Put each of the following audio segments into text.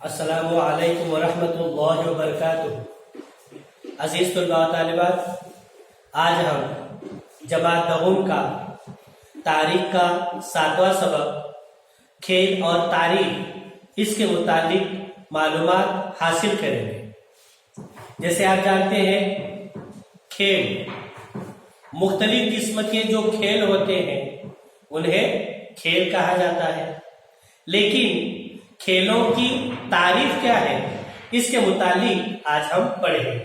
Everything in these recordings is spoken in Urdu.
السلام علیکم ورحمۃ اللہ وبرکاتہ۔ عزیز طلباء و طالبات، آج ہم جماعت نغم کا تاریخ کا 7واں سبق کھیل اور تاریخ اس کے متعلق معلومات حاصل کریں گے۔ جیسے آپ جانتے ہیں، کھیل مختلف قسم کے جو کھیل ہوتے ہیں انہیں کھیل کہا جاتا ہے، لیکن کھیلوں کی تعریف کیا ہے اس کے متعلق آج ہم پڑھیں گے۔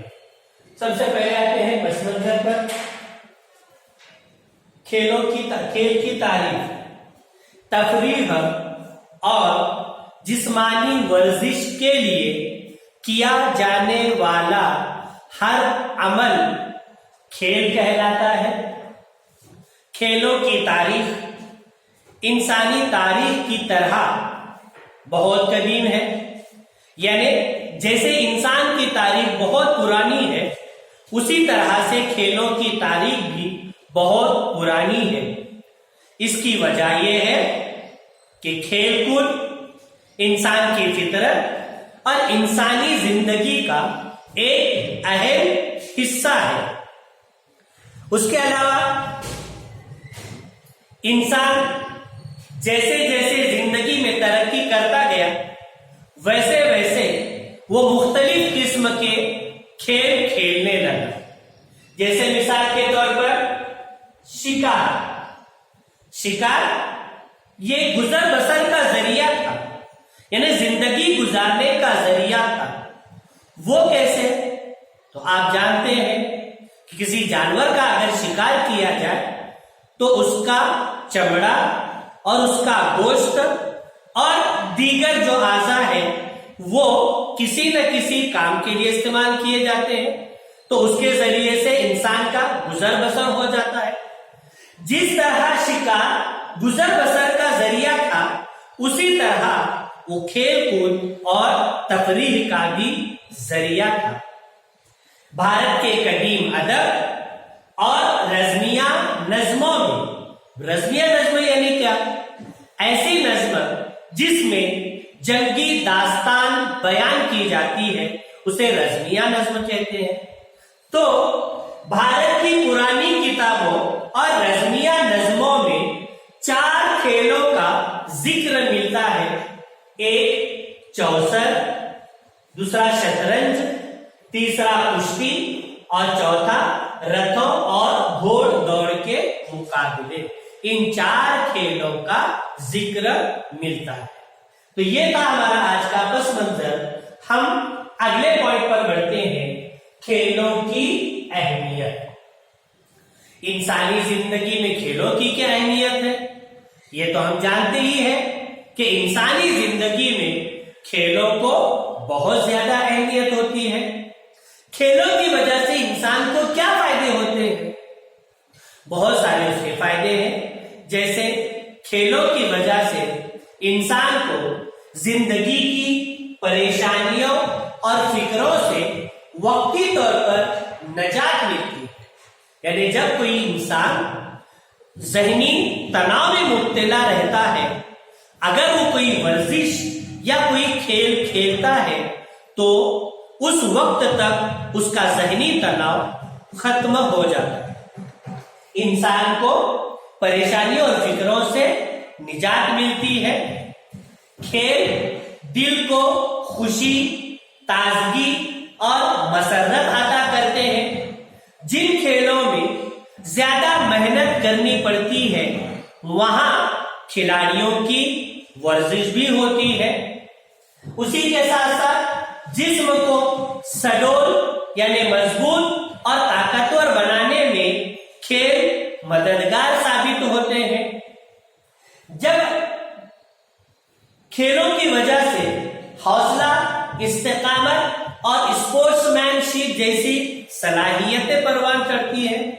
سب سے پہلے آتے ہیں پس منظر پر۔ کھیل کی تعریف تفریح اور جسمانی ورزش کے لیے کیا جانے والا ہر عمل کھیل کہلاتا ہے۔ کھیلوں کی تاریخ انسانی تاریخ کی طرح بہت قدیم ہے، یعنی جیسے انسان کی تاریخ بہت پرانی ہے، اسی طرح سے کھیلوں کی تاریخ بھی بہت پرانی ہے۔ اس کی وجہ یہ ہے کہ کھیل کود انسان کی فطرت اور انسانی زندگی کا ایک اہم حصہ ہے۔ اس کے علاوہ انسان جیسے جیسے زندگی میں ترقی کرتا گیا، ویسے ویسے وہ مختلف قسم کے کھیل کھیلنے لگا۔ جیسے مثال کے طور پر شکار یہ گزر بسر کا ذریعہ تھا، یعنی زندگی گزارنے کا ذریعہ تھا۔ وہ کیسے؟ تو آپ جانتے ہیں کہ کسی جانور کا اگر شکار کیا جائے تو اس کا چمڑا اور اس کا گوشت اور دیگر جو اعضاء ہیں وہ کسی نہ کسی کام کے لیے استعمال کیے جاتے ہیں، تو اس کے ذریعے سے انسان کا گزر بسر ہو جاتا ہے۔ جس طرح شکار گزر بسر کا ذریعہ تھا، اسی طرح وہ کھیل کود اور تفریح کا بھی ذریعہ تھا۔ بھارت کے قدیم ادب اور رزمیہ نظموں میں، رزمیہ نظم یعنی کیا؟ ایسی نظم جس میں جنگی داستان بیان کی جاتی ہے اسے رزمیہ نظم کہتے ہیں۔ تو بھارت کی پرانی کتابوں اور رزمیہ نظموں میں 4 کھیلوں کا ذکر ملتا ہے۔ ایک چوسر، دوسرا شطرنج، تیسرا کشتی اور چوتھا رتھوں اور گھوڑ دوڑ کے مقابلے۔ ان 4 کھیلوں کا ذکر ملتا ہے۔ تو یہ تھا ہمارا آج کا پس منظر۔ ہم اگلے پوائنٹ پر بڑھتے ہیں، کھیلوں کی اہمیت۔ انسانی زندگی میں کھیلوں کی کیا اہمیت ہے؟ یہ تو ہم جانتے ہی ہیں کہ انسانی زندگی میں کھیلوں کو بہت زیادہ اہمیت ہوتی ہے۔ کھیلوں کی وجہ سے انسان کو کیا فائدے ہوتے ہیں؟ بہت سارے اس کے فائدے ہیں۔ جیسے کھیلوں کی وجہ سے انسان کو زندگی کی پریشانیوں اور فکروں سے وقتی طور پر نجات ملتی ہے۔ یعنی جب کوئی انسان ذہنی تناؤ میں مبتلا رہتا ہے، اگر وہ کوئی ورزش یا کوئی کھیل کھیلتا ہے تو اس وقت تک اس کا ذہنی تناؤ ختم ہو جاتا ہے۔ انسان کو پریشانیوں اور فکروں سے نجات ملتی ہے۔ کھیل دل کو خوشی، تازگی اور مسرت عطا کرتے ہیں۔ جن کھیلوں میں زیادہ محنت کرنی پڑتی ہے وہاں کھلاڑیوں کی ورزش بھی ہوتی ہے۔ اسی کے ساتھ ساتھ جسم کو سڈول یعنی مضبوط اور طاقتور بنانے میں کھیل مددگار ثابت ہوتے ہیں۔ جب کھیلوں کی وجہ سے حوصلہ، استقامت اور اسپورٹس مین شپ جیسی صلاحیتیں پروان چڑھتی ہیں۔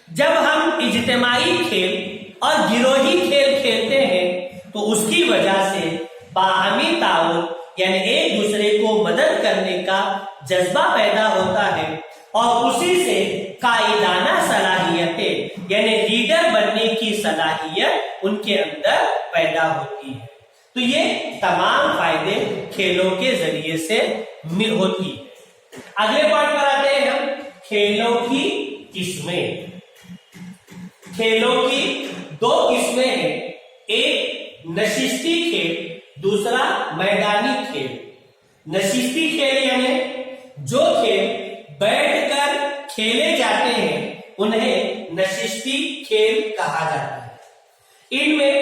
جب ہم اجتماعی کھیل اور گروہی کھیل کھیلتے ہیں تو اس کی وجہ سے باہمی تعاون یعنی ایک دوسرے کو مدد کرنے کا جذبہ پیدا ہوتا ہے، اور اسی سے قائدانہ صلاحیتیں یعنی لیڈر بننے کی صلاحیت ان کے اندر پیدا ہوتی ہے۔ تو یہ تمام فائدے کھیلوں کے ذریعے سے ہوتی ہے۔ اگلے پوائنٹ پر آتے ہیں ہم، کھیلوں کی قسمیں۔ کھیلوں کی دو قسمیں ہیں، ایک نشستی کھیل، دوسرا میدانی کھیل۔ نشستی کھیل یعنی جو کھیل بیٹھ کر کھیلے جاتے ہیں انہیں نشستی کھیل کہا جاتا ہے۔ ان میں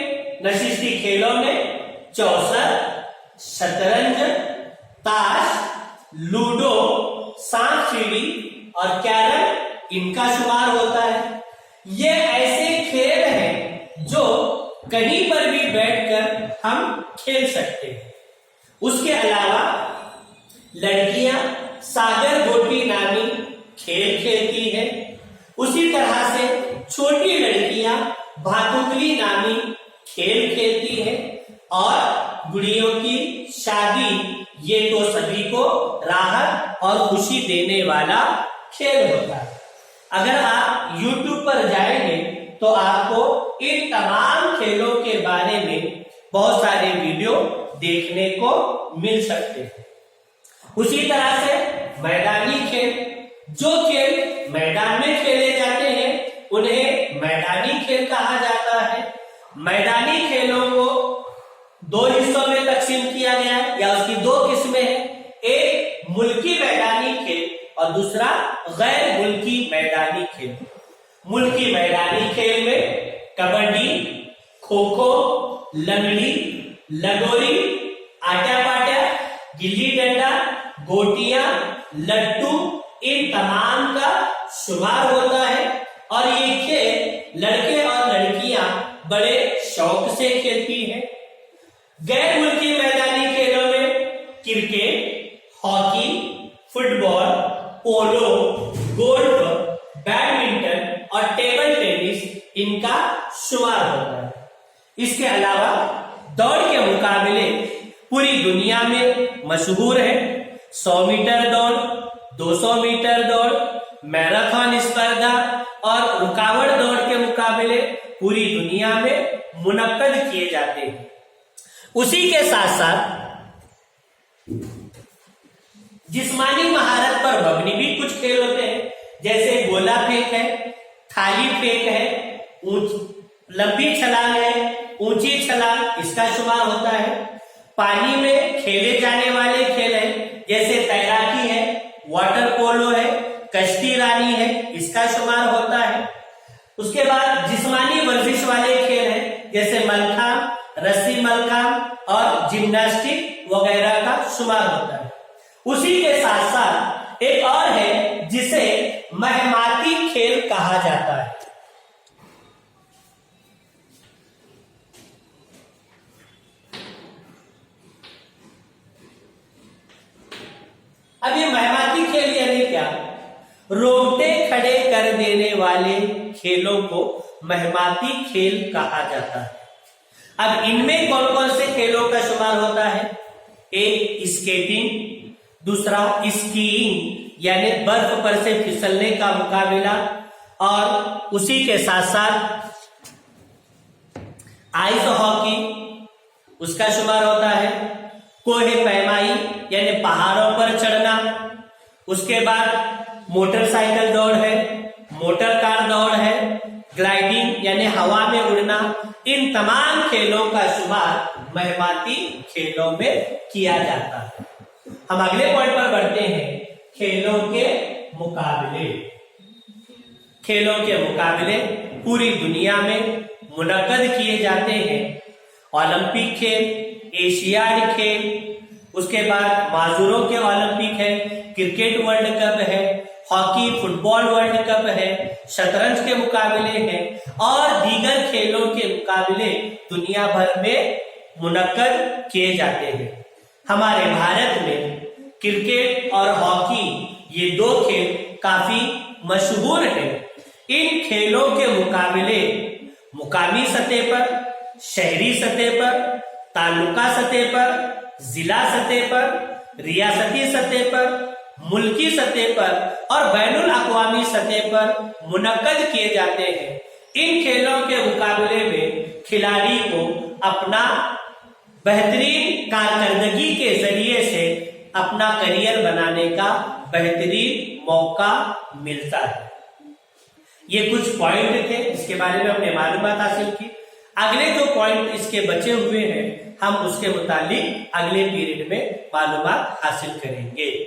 نشستی کھیلوں میں چوسر، شطرنج، تاش، لوڈو، سانپ سیڑھی اور کیرم ان کا شمار ہوتا ہے۔ یہ ایسے کھیل ہیں جو کہیں پر بھی بیٹھ کر ہم کھیل سکتے ہیں۔ اس کے علاوہ لڑکیاں ساگر گوٹی نامی کھیل کھیلتی ہیں، اسی طرح سے چھوٹی لڑکیاں بھاتوکلی نامی کھیل کھیلتی ہیں، اور گڑیوں کی شادی یہ تو سبھی کو راحت اور خوشی دینے والا کھیل ہوتا ہے۔ اگر آپ یوٹیوب پر جائیں گے تو آپ کو ان تمام کھیلوں کے بارے میں بہت سارے ویڈیو دیکھنے کو مل سکتے ہیں۔ اسی طرح سے میدانی کھیل، جو کھیل میدان میں کھیلے جاتے ہیں انہیں میدانی کھیل کہا جاتا ہے۔ میدانی کھیلوں کو دو حصوں میں تقسیم کیا گیا ہے، یا اس کی دو قسمیں ہیں، ایک ملکی میدانی کھیل اور دوسرا غیر ملکی میدانی کھیل۔ ملکی میدانی کھیل میں کبڈی، کھوکھو، لنگڑی، لگوری، آٹا پاٹا، گلی ڈنڈا، گوٹیاں، لٹو ان تمام کا شمار ہوتا ہے، اور یہ کھیل لڑکے اور لڑکیاں بڑے شوق سے کھیلتی ہیں۔ غیر ملکی میدانی کھیلوں میں کرکٹ، ہاکی، فٹ بال، پولو، گولف، بیڈمنٹن اور ٹیبل ٹینس ان کا شمار ہوتا ہے۔ اس کے علاوہ دوڑ کے مقابلے پوری دنیا میں مشہور ہیں۔ 100 میٹر دوڑ، 200 میٹر دوڑ، میراتھن اسپردھا اور رکاوٹ دوڑ کے مقابلے پوری دنیا میں منعقد کیے جاتے ہیں۔ اسی کے ساتھ ساتھ جسمانی مہارت پر مبنی بھی کچھ کھیل ہوتے ہیں، جیسے گولا پھینک ہے، تھالی پھینک ہے، لمبی چھلانگ ہے، اونچی چھلانگ اس کا شمار ہوتا ہے۔ پانی میں کھیلے جانے والے کھیل ہیں، جیسے تیراکی ہے، واٹر پولو ہے، کشتی رانی ہے، اس کا شمار ہوتا ہے۔ اس کے بعد جسمانی ورزش والے کھیل ہیں، جیسے ملکھام، رسی ملکھام اور جمناسٹک وغیرہ کا شمار ہوتا ہے۔ اسی کے ساتھ ساتھ ایک اور ہے جسے مہماتی کھیل کہا جاتا ہے۔ اب یہ مہماتی کھیل یعنی کیا؟ رونگٹے کھڑے کر دینے والے کھیلوں کو مہماتی کھیل کہا جاتا ہے۔ اب ان میں کون کون سے کھیلوں کا شمار ہوتا ہے؟ ایک اسکیٹنگ، دوسرا اسکیئنگ یعنی برف پر سے پھسلنے کا مقابلہ، اور اسی کے ساتھ ساتھ آئس ہاکی اس کا شمار ہوتا ہے، کوہ پیمائی یعنی پہاڑوں پر چڑھنا، اس کے بعد موٹر سائیکل دوڑ ہے، موٹر کار دوڑ ہے، گلائڈنگ یعنی ہوا میں اڑنا۔ ان تمام کھیلوں کا شمار مہماتی کھیلوں میں کیا جاتا ہے۔ ہم اگلے پوائنٹ پر بڑھتے ہیں، کھیلوں کے مقابلے۔ کھیلوں کے مقابلے پوری دنیا میں منعقد کیے جاتے ہیں۔ اولمپک کھیل، ایشیاڈ کھیل، اس کے بعد معذوروں کے اولمپک ہے، کرکٹ ورلڈ کپ ہے، ہاکی فٹ بال ورلڈ کپ ہے، شطرنج کے مقابلے ہیں، اور دیگر کھیلوں کے مقابلے دنیا بھر میں منعقد کیے جاتے ہیں۔ ہمارے بھارت میں کرکٹ اور ہاکی یہ دو کھیل کافی مشہور ہیں۔ ان کھیلوں کے مقابلے مقامی سطح پر، شہری سطح پر، تعلقہ سطح پر، ضلع سطح پر، ریاستی سطح پر، ملکی سطح پر اور بین الاقوامی سطح پر منعقد کیے جاتے ہیں۔ ان کھیلوں کے مقابلے میں کھلاڑی کو اپنا بہترین کارکردگی کے ذریعے سے اپنا کریئر بنانے کا بہترین موقع ملتا ہے۔ یہ کچھ پوائنٹ تھے، اس کے بارے میں ہم نے معلومات حاصل کی۔ اگلے جو پوائنٹ اس کے بچے ہوئے ہیں ہم اس کے متعلق اگلے پیریڈ میں معلومات حاصل کریں گے۔